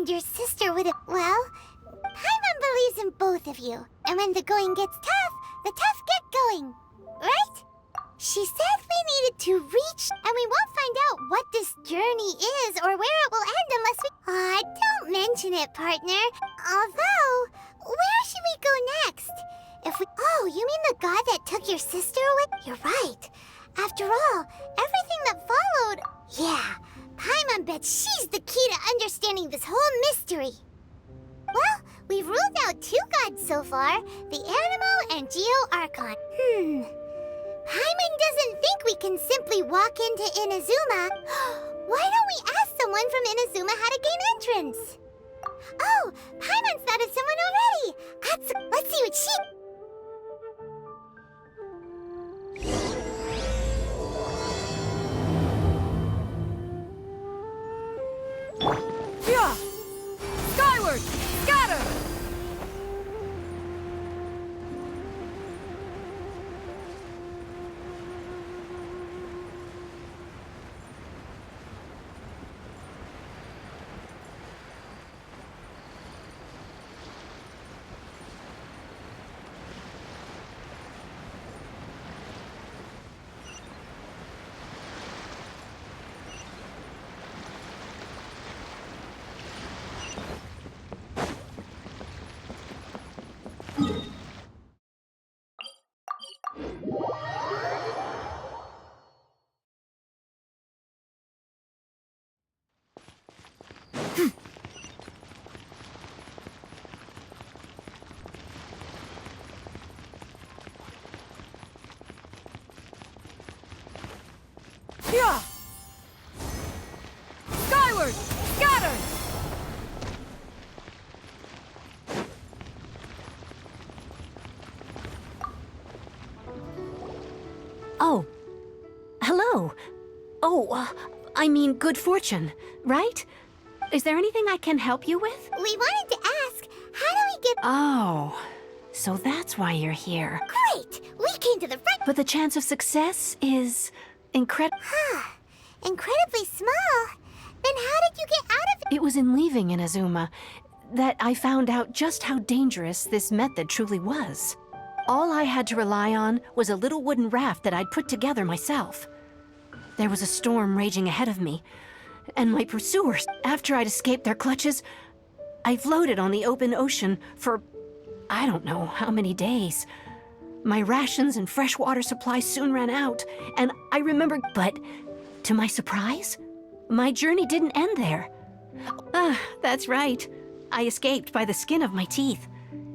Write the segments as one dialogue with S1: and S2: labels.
S1: and your sister would have... Well, Paimon believes in both of you. And when the going gets tough, the tough get going. Right? She said we needed to reach, and we won't find out what this journey is or where it will end unless we... Aw, don't mention it, partner. Although, where should we go next? If we... Oh, you mean the god that took your sister away? You're right. After all, everything that followed... Yeah, Paimon bets she's the key to understanding this whole mystery. Well, we've ruled out 2 gods so far, the Animo and Geo Archon. Paimon doesn't think we can simply walk into Inazuma. Why don't we ask someone from Inazuma how to gain entrance? Oh, Paimon's thought of someone already. Let's see what she...
S2: Yeah! Skyward! Scatter! Yeah! Skyward! Scatter!
S3: Oh. Hello. Oh, I mean good fortune, right? Is there anything I can help you with?
S1: We wanted to ask, how do we get...
S3: Oh, so that's why you're here.
S1: Great! We came to the front...
S3: But the chance of success is incredible.
S1: Incredibly small. Then how did you get out of it?
S3: It was in leaving Inazuma that I found out just how dangerous this method truly was. All I had to rely on was a little wooden raft that I'd put together myself. There was a storm raging ahead of me, and my pursuers, after I'd escaped their clutches, I floated on the open ocean for I don't know how many days. My rations and fresh water supply soon ran out, and I remember... But, to my surprise, my journey didn't end there. That's right. I escaped by the skin of my teeth.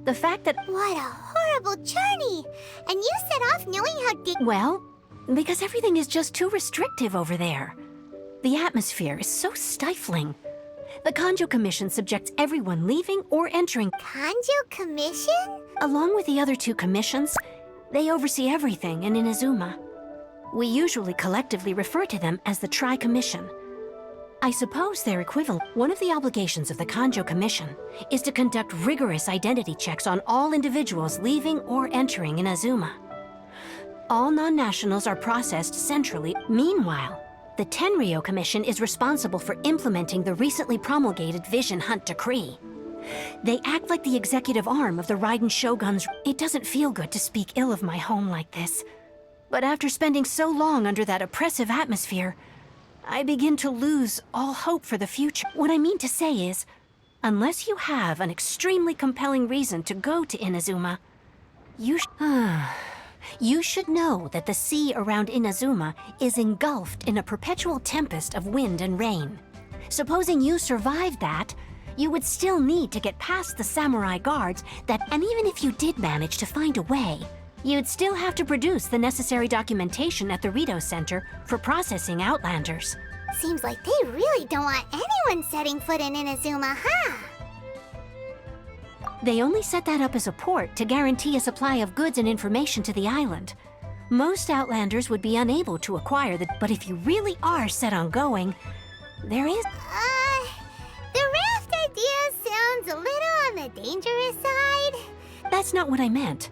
S3: The fact that...
S1: What a horrible journey! And you set off knowing how deep...
S3: Well, because everything is just too restrictive over there. The atmosphere is so stifling. The Kanjo Commission subjects everyone leaving or entering...
S1: Kanjo Commission?
S3: Along with the other 2 commissions, they oversee everything in Inazuma. We usually collectively refer to them as the Tri-Commission. I suppose they're equivalent. One of the obligations of the Kanjo Commission is to conduct rigorous identity checks on all individuals leaving or entering Inazuma. All non-nationals are processed centrally. Meanwhile, the Tenryo Commission is responsible for implementing the recently promulgated Vision Hunt Decree. They act like the executive arm of the Raiden Shogun's... It doesn't feel good to speak ill of my home like this. But after spending so long under that oppressive atmosphere, I begin to lose all hope for the future. What I mean to say is, unless you have an extremely compelling reason to go to Inazuma, you should know that the sea around Inazuma is engulfed in a perpetual tempest of wind and rain. Supposing you survived that, you would still need to get past the samurai guards and even if you did manage to find a way, you'd still have to produce the necessary documentation at the Rito Center for processing Outlanders.
S1: Seems like they really don't want anyone setting foot in Inazuma, huh?
S3: They only set that up as a port to guarantee a supply of goods and information to the island. Most Outlanders would be unable to acquire but if you really are set on going, there is...
S1: The raft idea sounds a little on the dangerous side.
S3: That's not what I meant.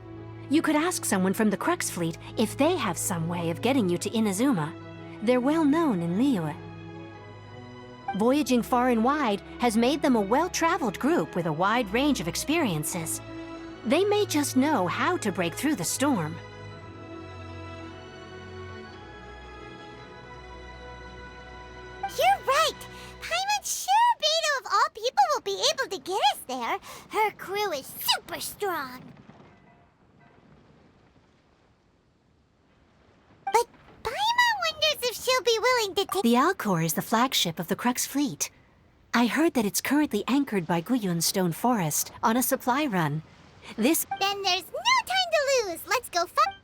S3: You could ask someone from the Crux Fleet if they have some way of getting you to Inazuma. They're well known in Liyue. Voyaging far and wide has made them a well-traveled group with a wide range of experiences. They may just know how to break through the storm.
S1: You're right! Paimon's sure Beto of all people will be able to get us there. Her crew is super strong. But Paimon wonders if she'll be willing to take...
S3: The Alcor is the flagship of the Crux fleet. I heard that it's currently anchored by Guyun's Stone Forest on a supply run. This...
S1: Then there's no time to lose. Let's go find...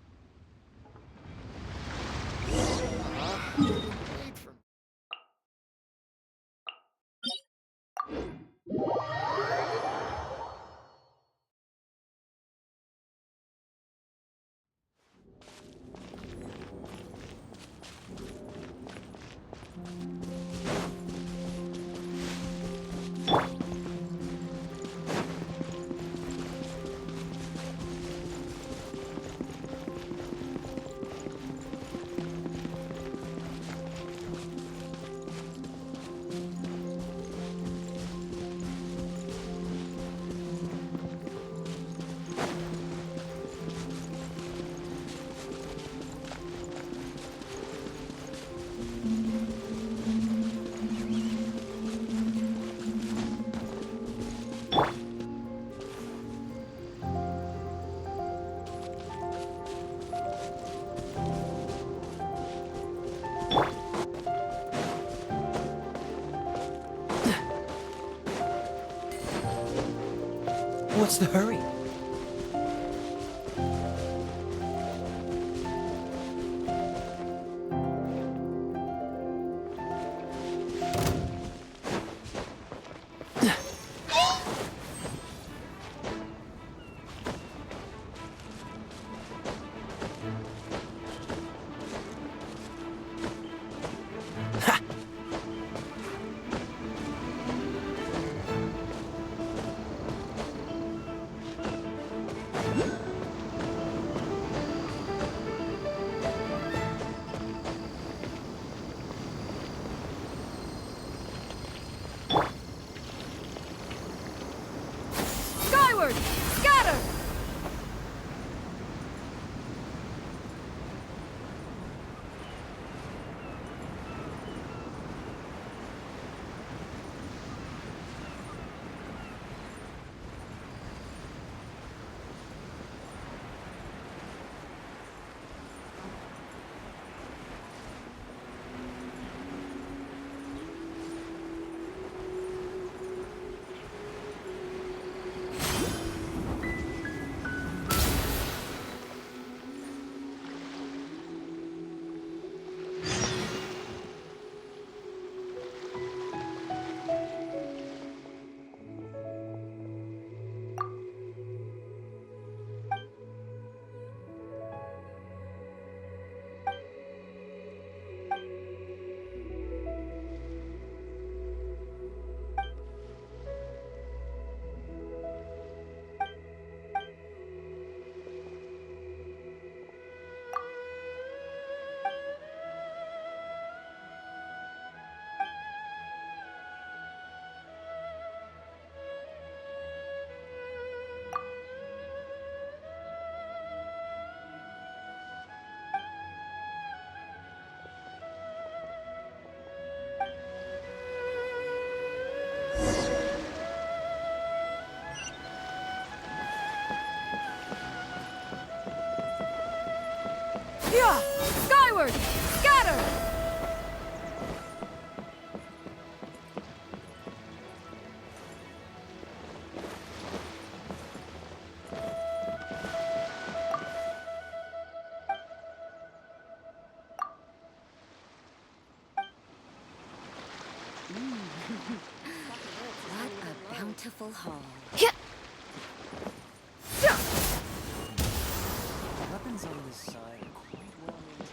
S4: What's the hurry?
S2: Skyward! Scatter! Yeah! Skyward! Scatter!
S5: What a bountiful haul.
S4: Weapons on this side are quite well maintained.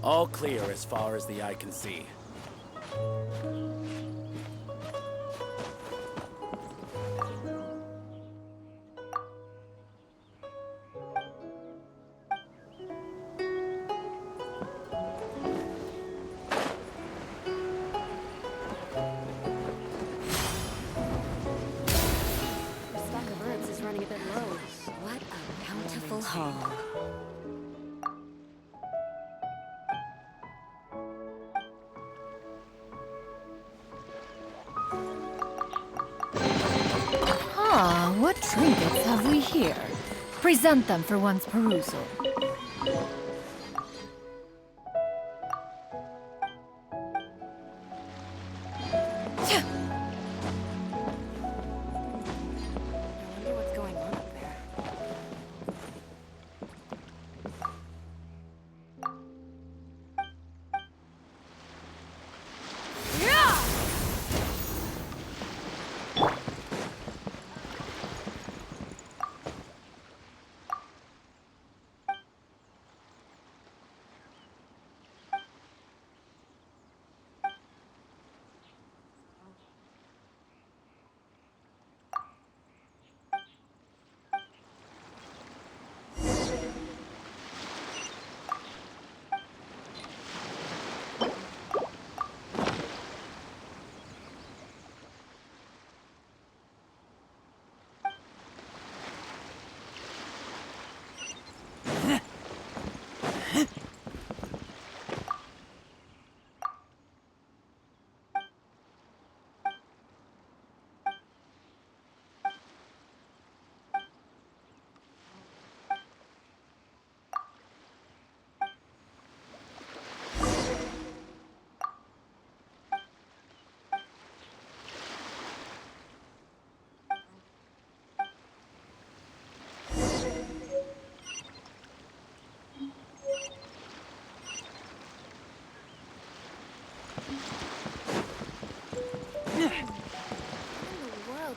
S4: All clear as far as the eye can see.
S2: The stock of herbs is running a bit low.
S5: What a bountiful haul.
S2: Ah, what trinkets have we here? Present them for one's perusal.
S5: I wonder what's going on up there.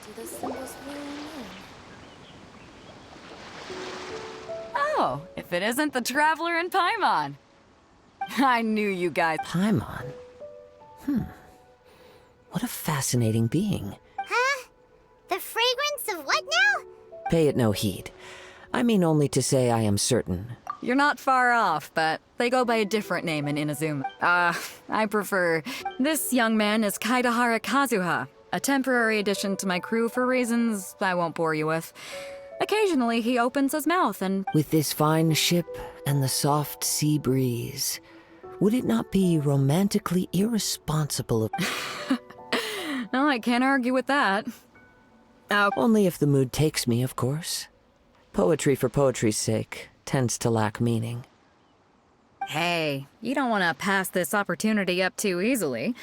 S2: Do the symbols really mean?
S6: Oh, if it isn't the Traveler in Paimon. I knew you guys.
S7: Paimon? What a fascinating being.
S1: Huh? The fragrance of what now?
S7: Pay it no heed. I mean only to say I am certain.
S6: You're not far off, but they go by a different name in Inazuma. I prefer. This young man is Kaidahara Kazuha, a temporary addition to my crew for reasons I won't bore you with. Occasionally, he opens his mouth and.
S7: With this fine ship and the soft sea breeze, would it not be romantically irresponsible of...
S6: No, I can't argue with that.
S7: Only if the mood takes me, of course. Poetry for poetry's sake tends to lack meaning.
S6: Hey, you don't want to pass this opportunity up too easily,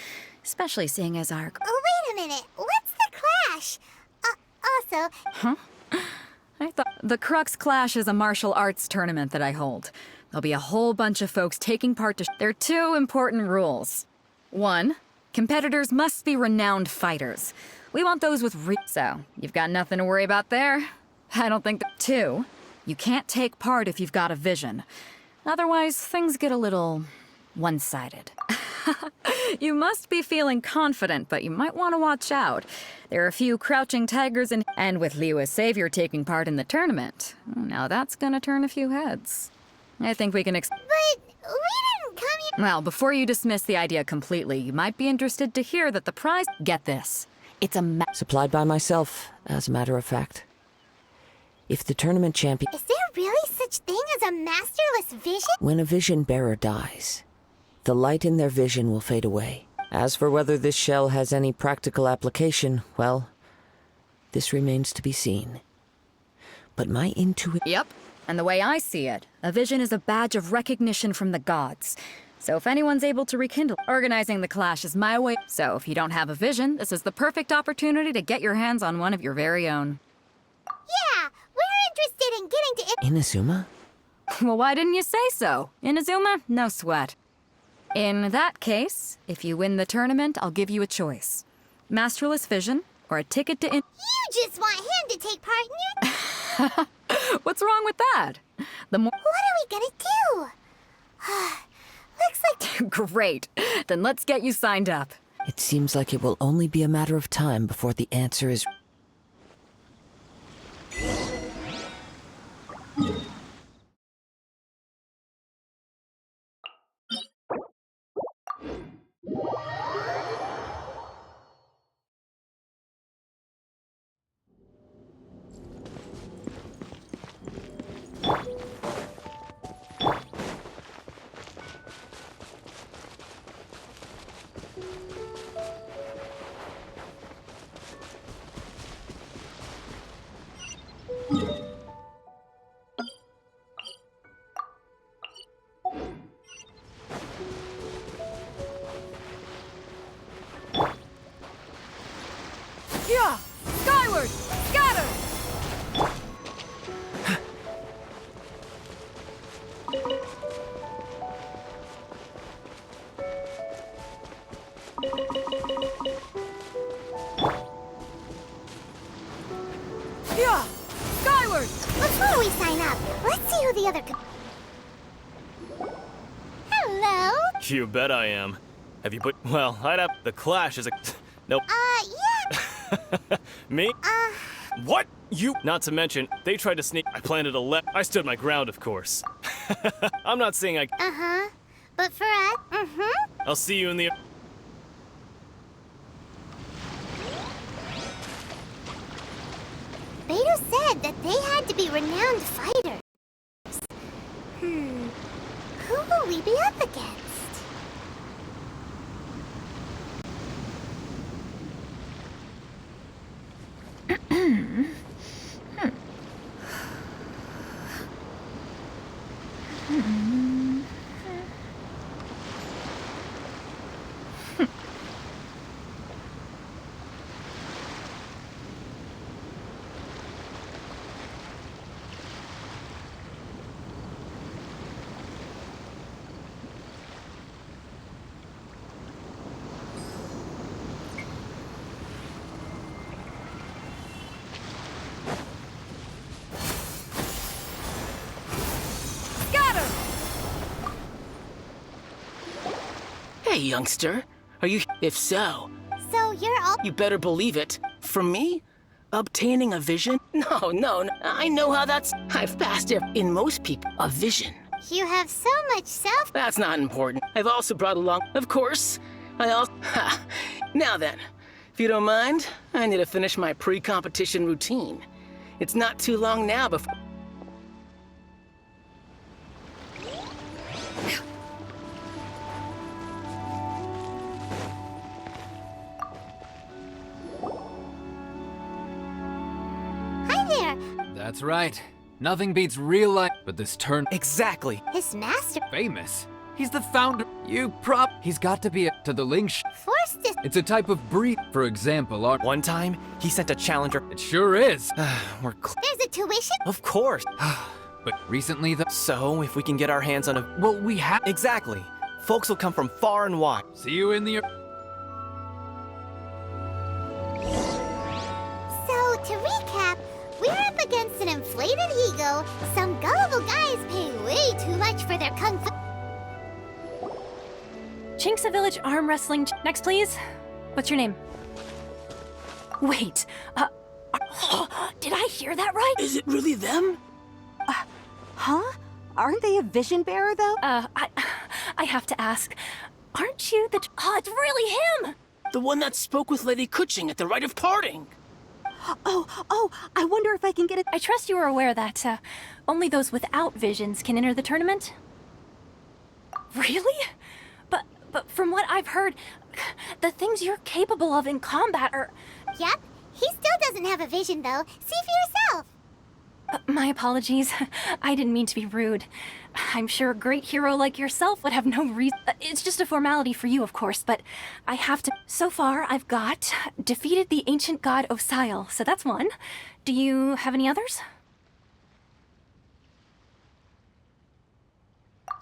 S6: especially seeing as our.
S1: Oh, wait a minute. What's the clash? Also,
S6: I thought the Crux Clash is a martial arts tournament that I hold. There'll be a whole bunch of folks taking part to. There are two important rules. One, competitors must be renowned fighters. We want those with so you've got nothing to worry about there. I don't think that. Two, you can't take part if you've got a vision. Otherwise, things get a little one-sided. You must be feeling confident, but you might want to watch out. There are a few crouching tigers and with Liu as savior taking part in the tournament. Now that's gonna turn a few heads. I think we can
S1: but we didn't come here.
S6: Well, before you dismiss the idea completely, you might be interested to hear that the prize. Get this. It's a
S7: Supplied by myself, as a matter of fact. If the tournament champion...
S1: Is there really such thing as a masterless vision?
S7: When a vision bearer dies, the light in their vision will fade away. As for whether this shell has any practical application, well, this remains to be seen. But my intuition...
S6: Yep. And the way I see it, a vision is a badge of recognition from the gods. So if anyone's able to rekindle, organizing the clash is my way. So if you don't have a vision, this is the perfect opportunity to get your hands on one of your very own.
S1: Yeah, we're interested in getting to
S7: Inazuma?
S6: Well, why didn't you say so? Inazuma, no sweat. In that case, if you win the tournament, I'll give you a choice. Masterless vision, or a ticket to
S1: You just want him to take part in your...
S6: What's wrong with that? The more...
S1: What are we gonna do? Looks like...
S6: Great. Then let's get you signed up.
S7: It seems like it will only be a matter of time before the answer is...
S6: Yeah! Skyward! Scatter! Yeah! Skyward!
S1: Before we sign up, let's see who the other... Hello?
S4: You bet I am. Have you put... Well, I'd have... The Clash is a... Nope.
S1: Yeah.
S4: Me? What? You? Not to mention, they tried to sneak... I planted a left. I stood my ground, of course. I'm not saying I...
S1: Uh-huh. But for us,
S4: I'll see you in the...
S1: Beto said that they had to be renowned fighters. Who will we be up against?
S8: Hey, youngster. Are you... If so,
S1: So you're all...
S8: you better believe it. From me? Obtaining a vision? No. I know how that's... I've passed it in most people. A vision.
S1: You have so much self...
S8: That's not important. I've also brought along... Of course. I also... Ha! Now then, if you don't mind, I need to finish my pre-competition routine. It's not too long now before...
S1: Hi there.
S9: That's right. Nothing beats real life, but this turn
S4: Exactly.
S1: His master
S9: famous. He's the founder. He's got to be to the Link.
S1: forced this...
S9: It's a type of breed. For example,
S4: One time, he sent a challenger...
S9: it sure is.
S4: We're...
S1: There's a tuition?
S4: Of course.
S9: But recently,
S4: So, if we can get our hands on a...
S9: well, we have.
S4: Exactly. Folks will come from far and wide.
S9: See you in the.
S1: So, to recap, we're up against an inflated ego. Some gullible guys pay way too much for their kung fu...
S3: Chinksa Village Arm Wrestling. Next, please. What's your name? Wait, did I hear that right?
S8: Is it really them?
S5: Huh? Aren't they a vision bearer, though?
S3: I have to ask. Aren't you the... Oh, it's really him!
S8: The one that spoke with Lady Kuching at the rite of parting.
S5: Oh, I wonder if I can get it.
S3: I trust you are aware that, only those without visions can enter the tournament? Really? But from what I've heard, the things you're capable of in combat are...
S1: Yep, he still doesn't have a vision, though. See for yourself.
S3: My apologies. I didn't mean to be rude. I'm sure a great hero like yourself would have no reason... It's just a formality for you, of course, but I have to... So far, I've got defeated the ancient god Osile, so that's one. Do you have any others?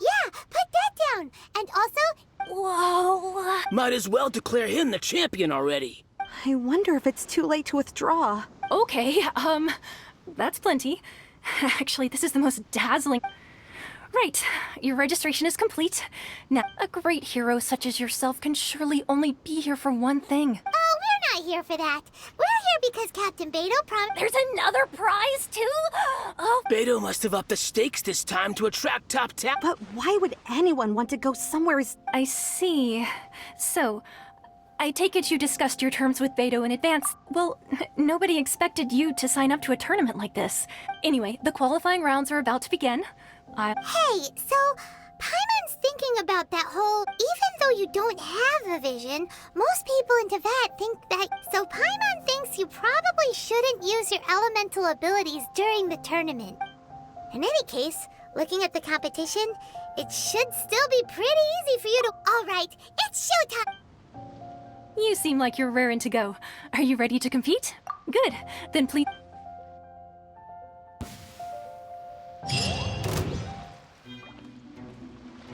S1: Yeah, put that down. And also...
S3: Whoa...
S8: Might as well declare him the champion already.
S5: I wonder if it's too late to withdraw.
S3: Okay, that's plenty. Actually, this is the most dazzling... Right. Your registration is complete. Now, a great hero such as yourself can surely only be here for one thing.
S1: Oh, we're not here for that. We're here because Captain Beto promised.
S3: There's another prize, too? Oh,
S8: Beto must have upped the stakes this time to attract top talent.
S5: But why would anyone want to go somewhere
S3: I see. So, I take it you discussed your terms with Beto in advance. Well, nobody expected you to sign up to a tournament like this. Anyway, the qualifying rounds are about to begin.
S1: Hey, so Paimon's thinking about that whole, even though you don't have a vision, most people in Teyvat think that, so Paimon thinks you probably shouldn't use your elemental abilities during the tournament. In any case, looking at the competition, it should still be pretty easy for you to, alright, it's showtime!
S3: You seem like you're raring to go. Are you ready to compete? Good. Then please...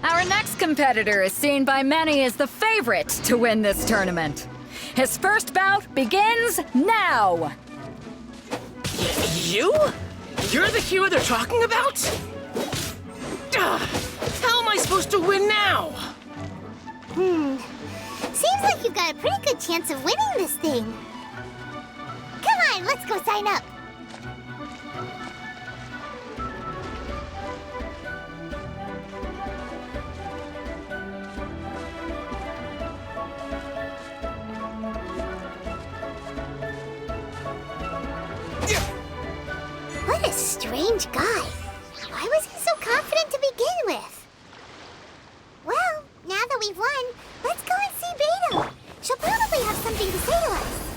S6: Our next competitor is seen by many as the favorite to win this tournament. His first bout begins now!
S8: You? You're the hero they're talking about? How am I supposed to win now?
S1: Seems like you've got a pretty good chance of winning this thing. Come on, let's go sign up. What a strange guy. Why was he so confident to begin with? Well, now that we've won, let's go and see Beto. She'll probably have something to say to us.